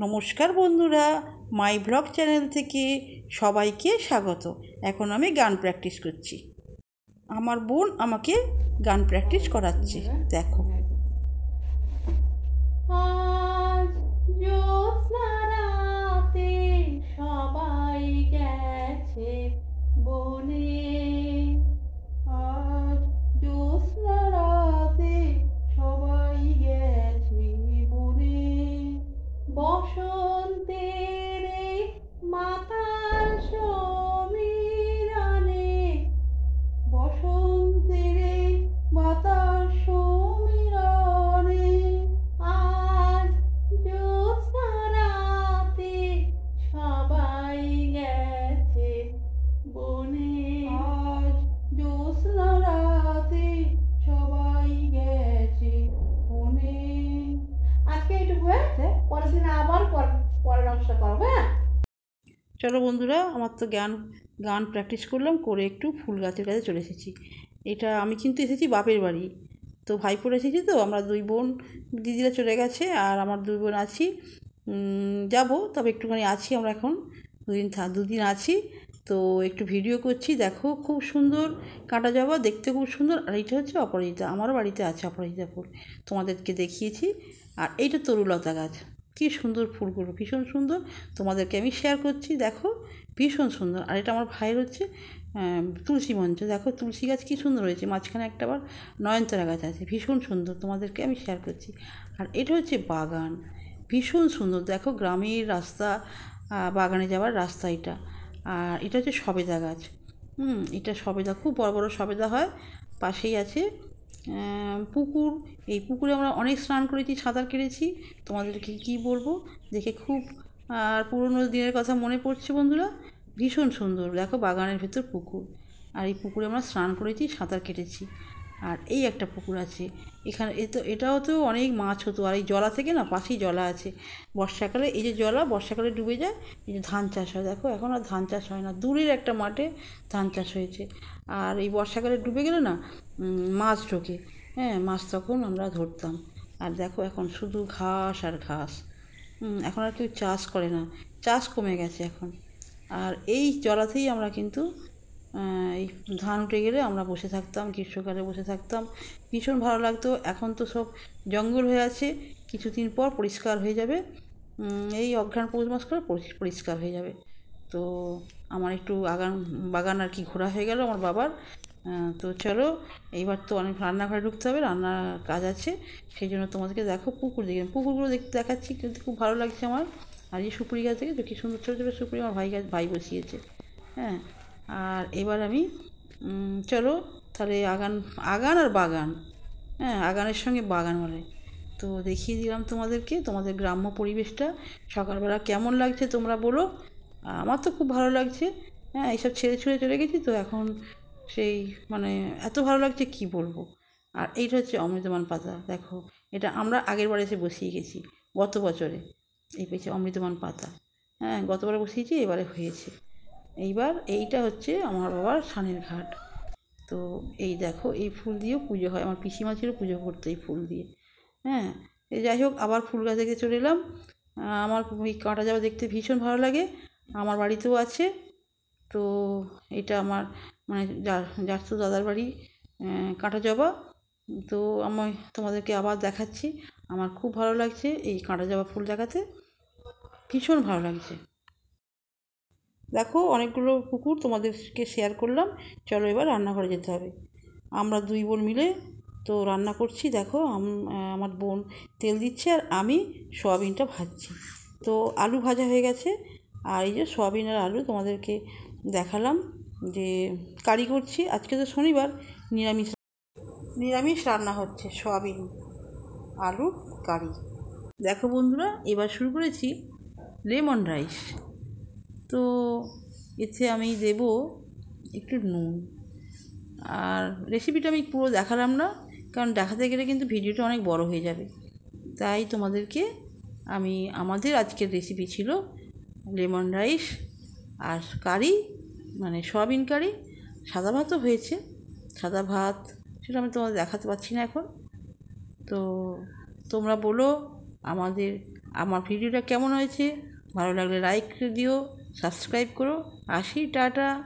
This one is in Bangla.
নমস্কার বন্ধুরা, মাই ব্লগ চ্যানেল থেকে সবাইকে স্বাগত। এখন আমি গান প্র্যাকটিস করছি। আমার বোন আমাকে গান প্র্যাকটিস করাচ্ছে, দেখো। আজ জ্যোৎস্না রাতে সবাই গেছে বনে, আজ জ্যোৎস্না রাতে সবাই গেছে বনে। বসন্তের এই মাতাল সমীরণে, বসন্তের এই বাতাস সমীরণে, আজ জ্যোৎস্না রাতে সবাই গেছে বনে, আজ জ্যোৎস্না রাতে সবাই গেছে বনে। আজকে এইটুকু, হ্যাঁ, পরের দিন আবার পরের অংশটা করবো। হ্যাঁ, চলো বন্ধুরা, আমার তো গান প্র্যাকটিস করলাম, করে একটু ফুল গাছের কাছে চলে এসেছি। এটা আমি কিন্তু এসেছি বাপের বাড়ি, তো ভাইপোর এসেছি, তো আমরা দুই বোন, দিদিরা চলে গেছে আর আমার দুই বোন আছি। যাব, তবে একটুখানি আছি আমরা এখন, দুদিন আছি, তো একটু ভিডিও করছি। দেখো খুব সুন্দর কাঁটা জবা, দেখতে খুব সুন্দর। আর এইটা হচ্ছে অপরাজিতা, আমারও বাড়িতে আছে অপরাজিতা ফুল, তোমাদেরকে দেখিয়েছি। আর এইটা তরুলতা গাছ, কী সুন্দর ফুলগুলো, ভীষণ সুন্দর, তোমাদেরকে আমি শেয়ার করছি। দেখো ভীষণ সুন্দর। আর এটা আমার ভাইয়ের হচ্ছে তুলসী মঞ্চ, দেখো তুলসী গাছ কী সুন্দর হয়েছে, মাঝখানে একটা আবার নয়নতারা গাছ আছে, ভীষণ সুন্দর, তোমাদেরকে আমি শেয়ার করছি। আর এটা হচ্ছে বাগান, ভীষণ সুন্দর, দেখো গ্রামের রাস্তা, বাগানে যাওয়ার রাস্তা এটা। আর এটা হচ্ছে সবেদা গাছ, এটা সবেদা, খুব বড় বড় সবেদা হয়। পাশেই আছে পুকুর, এই পুকুরে আমরা অনেক স্নান করেছি, সাঁতার কেটেছি, তোমাদেরকে কি বলবো, দেখে খুব আর পুরনো দিনের কথা মনে পড়ছে বন্ধুরা। ভীষণ সুন্দর, দেখো বাগানের ভেতর পুকুর, আর এই পুকুরে আমরা স্নান করেছি, সাঁতার কেটেছি। আর এই একটা পুকুর আছে এখানে, এটাও তো অনেক মাছ হতো। আর এই জলা থেকে না, পাশেই জলা আছে, বর্ষাকালে এই যে জলা বর্ষাকালে ডুবে যায়, এই যে ধান চাষ হয়, দেখো এখন আর ধান চাষ হয় না, দূরের একটা মাঠে ধান চাষ হয়েছে। আর এই বর্ষাকালে ডুবে গেলে না মাছ ঢোকে, হ্যাঁ, মাছ তখন আমরা ধরতাম। আর দেখো এখন শুধু ঘাস আর ঘাস, এখন আর কেউ চাষ করে না, চাষ কমে গেছে এখন। আর এই জলাতেই আমরা কিন্তু এই ধান উঠে গেলে আমরা বসে থাকতাম, গ্রীষ্মকালে বসে থাকতাম, ভীষণ ভালো লাগতো। এখন তো সব জঙ্গল হয়ে আছে, কিছুদিন পর পরিষ্কার হয়ে যাবে, এই অঘ্রাণ পৌষ মাস করে পরিষ্কার হয়ে যাবে। তো আমার একটু বাগান আর কি ঘোরা হয়ে গেল আমার বাবার। তো চলো, এইবার তো অনেক রান্নাঘরে ঢুকতে হবে, রান্নার কাজ আছে, সেই জন্য তোমাদেরকে দেখো পুকুরগুলো দেখাচ্ছি, কিন্তু খুব ভালো লাগছে আমার। আর এই সুপুরি গাছ থেকে তো কী সুন্দর ছোটো ছোটো সুপুরি আমার ভাই বসিয়েছে, হ্যাঁ। আর এবার আমি চলো তাহলে আগান আর বাগান, হ্যাঁ, আগানের সঙ্গে বাগান বলে, তো দেখিয়ে দিলাম তোমাদেরকে তোমাদের গ্রাম্য পরিবেশটা। সকালবেলা কেমন লাগছে তোমরা বলো, আমার তো খুব ভালো লাগছে। হ্যাঁ, এইসব ছেড়ে ছুড়ে চলে গেছি তো এখন, সেই মানে এত ভালো লাগছে কি বলবো। আর এইটা হচ্ছে অমৃতমান পাতা, দেখো এটা আমরা আগের বার এসে বসিয়ে গেছি, গত বছরে এই পেয়েছে অমৃতমান পাতা, হ্যাঁ, গতবারে বসিয়েছি, এবারে হয়েছে। এইবার এইটা হচ্ছে আমার বাবার স্নানের ঘাট। তো এই দেখো এই ফুল দিয়েও পুজো হয়, আমার পিসিমা ছিল পুজো করতো এই ফুল দিয়ে, হ্যাঁ। এই যাই হোক, আবার ফুল গাছ দেখে চলে এলাম। আমার ওই কাঁটা জবা দেখতে ভীষণ ভালো লাগে, আমার বাড়িতেও আছে। তো এটা আমার মানে যার তো দাদার বাড়ি কাঁটা জবা। তো আমি তোমাদেরকে আবার দেখাচ্ছি, আমার খুব ভালো লাগছে এই কাঁটা জবা ফুল দেখাতে, ভীষণ ভালো লাগছে। দেখো অনেকগুলো পুকুর তোমাদেরকে শেয়ার করলাম, চলো এবার রান্নাঘরে যেতে হবে। আমরা দুই বোন মিলে তো রান্না করছি, দেখো আমার বোন তেল দিচ্ছে আর আমি সোয়াবিনটা ভাজছি। তো আলু ভাজা হয়ে গেছে, আর এই যে সোয়াবিন আর আলু তোমাদেরকে দেখালাম যে কারি করছি। আজকে তো শনিবার, নিরামিষ রান্না হচ্ছে, সোয়াবিন আলু কারি। দেখো বন্ধুরা, এবার শুরু করেছি লেমন রাইস। তো এতে আমি দেব একটু নুন, আর রেসিপিটা আমি পুরো দেখালাম না, কারণ দেখাতে গেলে কিন্তু ভিডিওটা অনেক বড় হয়ে যাবে, তাই তোমাদেরকে আমাদের আজকের রেসিপি ছিল লেমন রাইস আর কারি, মানে সয়াবিন কারি। সাদা ভাতও হয়েছে, সাদা ভাত, সেটা আমি তোমাদের দেখাতে পারছি না এখন। তো তোমরা বলো আমাদের আমার ভিডিওটা কেমন হয়েছে, ভালো লাগলে লাইক দিও, সাবস্ক্রাইব করো। আসি, টাটা।